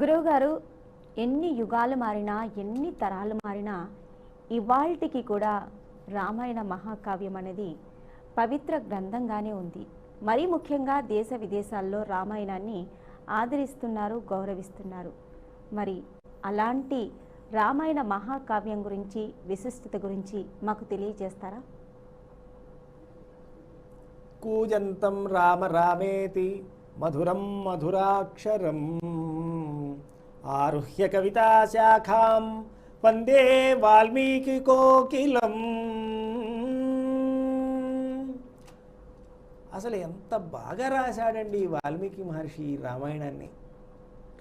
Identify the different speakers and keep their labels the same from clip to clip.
Speaker 1: గురువుగారు, ఎన్ని యుగాలు మారినా ఎన్ని తరాలు మారినా ఇవాల్టికి కూడా రామాయణ మహాకావ్యం అనేది పవిత్ర గ్రంథంగానే ఉంది. మరీ ముఖ్యంగా దేశ విదేశాల్లో రామాయణాన్ని ఆదరిస్తున్నారు, గౌరవిస్తున్నారు. మరి అలాంటి రామాయణ మహాకావ్యం గురించి, విశిష్టత గురించి మాకు తెలియజేస్తారా?
Speaker 2: కూజంతం రామ రామేతి మధురం మధురాక్షరం ఆరుహ్య కవితా శాఖాం వందే వాల్మీకి కోకిలం. అసలు ఎంత బాగా రాశాడండి వాల్మీకి మహర్షి రామాయణాన్ని.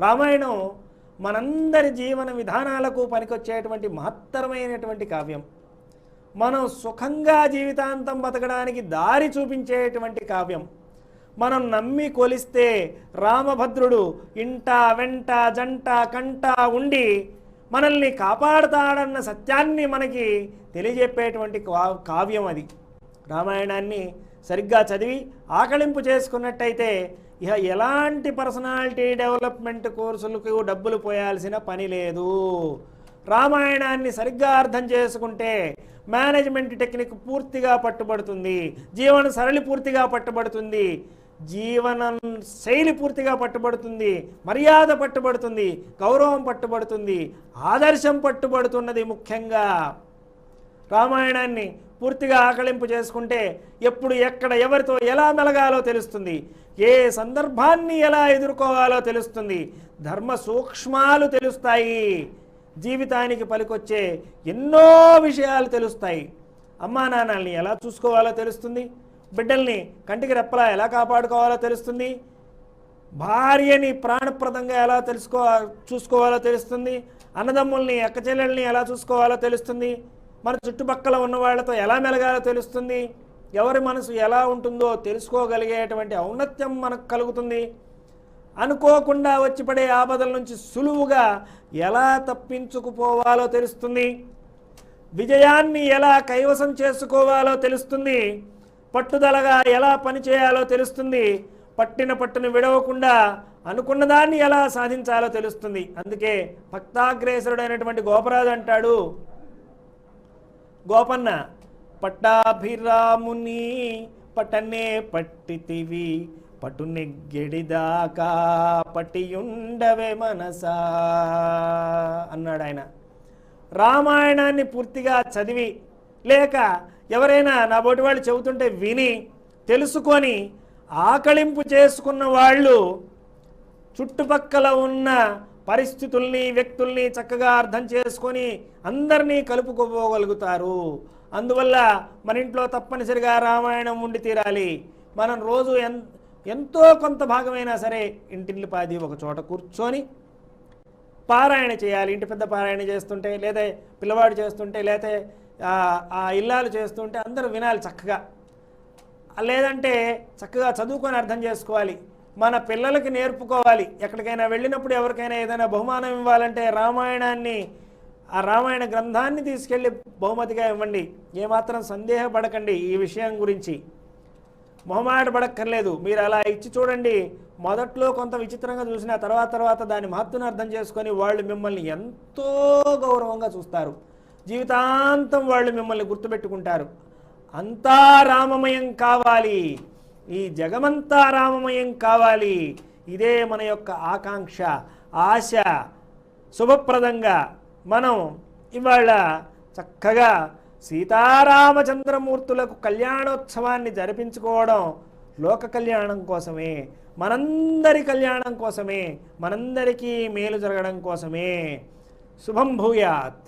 Speaker 2: రామాయణం మనందరి జీవన విధానాలకు పనికొచ్చేటువంటి మహత్తరమైనటువంటి కావ్యం. మనం సుఖంగా జీవితాంతం బతకడానికి దారి చూపించేటువంటి కావ్యం. మనం నమ్మి కొలిస్తే రామభద్రుడు ఇంట వెంట జంట కంట ఉండి మనల్ని కాపాడుతాడన్న సత్యాన్ని మనకి తెలియజెప్పేటువంటి కావ్యం అది. రామాయణాన్ని సరిగ్గా చదివి ఆకళింపు చేసుకున్నట్టయితే ఇక ఎలాంటి పర్సనాలిటీ డెవలప్మెంట్ కోర్సులకు డబ్బులు పోయాల్సిన పని లేదు. రామాయణాన్ని సరిగ్గా అర్థం చేసుకుంటే మేనేజ్మెంట్ టెక్నిక్ పూర్తిగా పట్టుబడుతుంది, జీవన సరళి పూర్తిగా పట్టుబడుతుంది, జీవన శైలి పూర్తిగా పట్టుబడుతుంది, మర్యాద పట్టుబడుతుంది, గౌరవం పట్టుబడుతుంది, ఆదర్శం పట్టుబడుతున్నది. ముఖ్యంగా రామాయణాన్ని పూర్తిగా ఆకళింపు చేసుకుంటే ఎప్పుడు ఎక్కడ ఎవరితో ఎలా మెలగాలో తెలుస్తుంది, ఏ సందర్భాన్ని ఎలా ఎదుర్కోవాలో తెలుస్తుంది, ధర్మ సూక్ష్మాలు తెలుస్తాయి, జీవితానికి పలికొచ్చే ఎన్నో విషయాలు తెలుస్తాయి. అమ్మా నాన్నల్ని ఎలా చూసుకోవాలో తెలుస్తుంది, బిడ్డల్ని కంటికి రెప్పలా ఎలా కాపాడుకోవాలో తెలుస్తుంది, భార్యని ప్రాణప్రదంగా ఎలా చూసుకోవాలో తెలుస్తుంది, అన్నదమ్ముల్ని అక్కచెల్లెల్ని ఎలా చూసుకోవాలో తెలుస్తుంది, మన చుట్టుపక్కల ఉన్న వాళ్ళతో ఎలా మెలగాలో తెలుస్తుంది, ఎవరి మనసు ఎలా ఉంటుందో తెలుసుకోగలిగేటువంటి ఔన్నత్యం మనకు కలుగుతుంది. అనుకోకుండా వచ్చి పడే ఆపదల నుంచి సులువుగా ఎలా తప్పించుకుపోవాలో తెలుస్తుంది, విజయాన్ని ఎలా కైవసం చేసుకోవాలో తెలుస్తుంది, పట్టుదలగా ఎలా పనిచేయాలో తెలుస్తుంది, పట్టిన పట్టును విడవకుండా అనుకున్న దాన్ని ఎలా సాధించాలో తెలుస్తుంది. అందుకే భక్తాగ్రేసరుడైనటువంటి గోపరాజు అంటాడు, గోపన్న పట్టాభిరాముని పట్టనే పట్టితివి పటు నెగ్గెడిదాకా పట్టియుండవే మనసా అన్నాడు ఆయన. రామాయణాన్ని పూర్తిగా చదివి లేక ఎవరైనా నా బోటి వాళ్ళు చెబుతుంటే విని తెలుసుకొని ఆకళింపు చేసుకున్న వాళ్ళు చుట్టుపక్కల ఉన్న పరిస్థితుల్ని, వ్యక్తుల్ని చక్కగా అర్థం చేసుకొని అందరినీ కలుపుకోగలుగుతారు. అందువల్ల మన ఇంట్లో తప్పనిసరిగా రామాయణం ఉండి తీరాలి. మనం రోజు ఎంతో కొంత భాగమైనా సరే ఇంటిల్లిపాది ఒక చోట కూర్చొని పారాయణ చేయాలి. ఇంటి పెద్ద పారాయణ చేస్తుంటే, లేదా పిల్లవాడు చేస్తుంటే, లేదా ఆ ఇల్లాలు చేస్తుంటే అందరూ వినాలి చక్కగా. లేదంటే చక్కగా చదువుకొని అర్థం చేసుకోవాలి. మన పిల్లలకి నేర్పుకోవాలి. ఎక్కడికైనా వెళ్ళినప్పుడు ఎవరికైనా ఏదైనా బహుమానం ఇవ్వాలంటే రామాయణాన్ని, ఆ రామాయణ గ్రంథాన్ని తీసుకెళ్ళి బహుమతిగా ఇవ్వండి. ఏమాత్రం సందేహపడకండి ఈ విషయం గురించి, మొహమాట పడక్కర్లేదు. మీరు అలా ఇచ్చి చూడండి. మొదట్లో కొంత విచిత్రంగా చూసిన తర్వాత దాని మహత్తును అర్థం చేసుకొని వాళ్ళు మిమ్మల్ని ఎంతో గౌరవంగా చూస్తారు. జీవితాంతం వాళ్ళు మిమ్మల్ని గుర్తుపెట్టుకుంటారు. అంతా రామమయం కావాలి, ఈ జగమంతా రామమయం కావాలి. ఇదే మన యొక్క ఆకాంక్ష, ఆశ. శుభప్రదంగా మనం ఇవాళ చక్కగా సీతారామచంద్రమూర్తులకు కళ్యాణోత్సవాన్ని జరిపించుకోవడం లోక కళ్యాణం కోసమే, మనందరి కళ్యాణం కోసమే, మనందరికీ మేలు జరగడం కోసమే. శుభం భూయాత్.